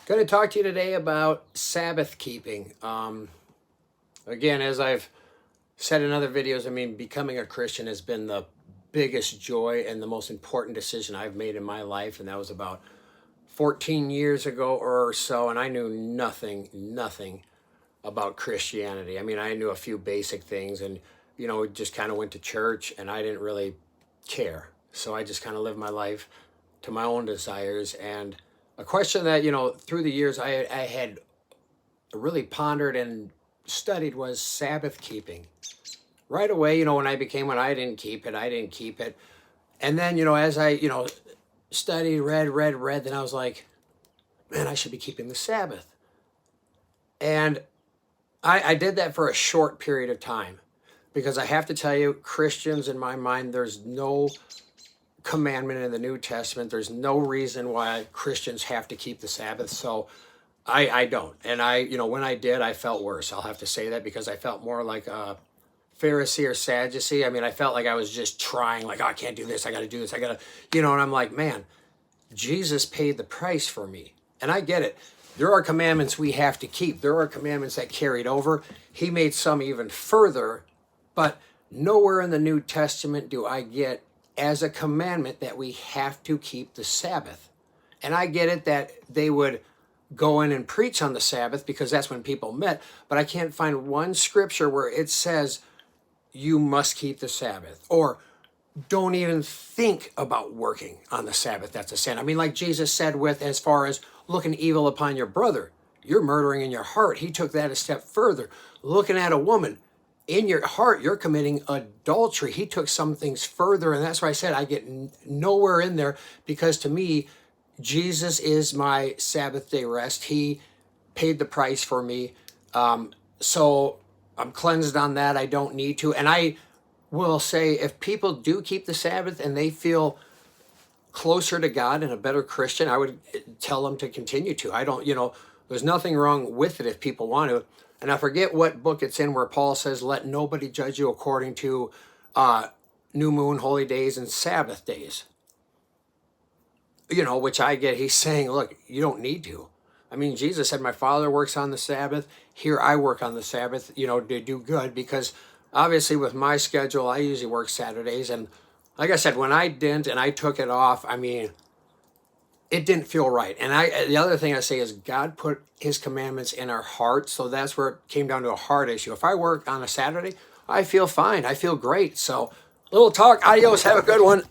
Going to talk to you today about Sabbath keeping. Again, as I've said in other videos, becoming a Christian has been the biggest joy and the most important decision I've made in my life. And that was about 14 years ago or so. And I knew nothing about Christianity. I knew a few basic things and, just kind of went to church and I didn't really care. So I just kind of lived my life to my own desires. And a question that, through the years I had really pondered and studied was Sabbath keeping. Right away, when when I didn't keep it. And then, as I, studied, read, then I was like, man, I should be keeping the Sabbath. And I did that for a short period of time because I have to tell you, Christians, in my mind, there's no commandment in the New Testament. There's no reason why Christians have to keep the Sabbath. So I don't. And when I did, I felt worse. I'll have to say that because I felt more like a Pharisee or Sadducee. I felt like I was just trying, like, oh, I can't do this. I got to do this. I got to, and I'm like, man, Jesus paid the price for me. And I get it. There are commandments we have to keep. There are commandments that carried over. He made some even further, but nowhere in the New Testament do I get as a commandment that we have to keep the Sabbath. And I get it that they would go in and preach on the Sabbath because that's when people met, but I can't find one scripture where it says you must keep the Sabbath or don't even think about working on the Sabbath. That's a sin. Like Jesus said with as far as looking evil upon your brother, you're murdering in your heart. He took that a step further. Looking at a woman, in your heart, you're committing adultery. He took some things further, and that's why I said I get nowhere in there because to me, Jesus is my Sabbath day rest. He paid the price for me. So I'm cleansed on that. I don't need to. And I will say if people do keep the Sabbath and they feel closer to God and a better Christian, I would tell them to continue to. I don't, there's nothing wrong with it if people want to. And I forget what book it's in where Paul says, let nobody judge you according to new moon, holy days, and Sabbath days. Which I get. He's saying, look, you don't need to. Jesus said, my Father works on the Sabbath. Here I work on the Sabbath, to do good. Because obviously with my schedule, I usually work Saturdays. And like I said, when I didn't and I took it off, it didn't feel right. And the other thing I say is God put his commandments in our hearts. So that's where it came down to a heart issue. If I work on a Saturday, I feel fine. I feel great. So little talk. Adios. Have a good one.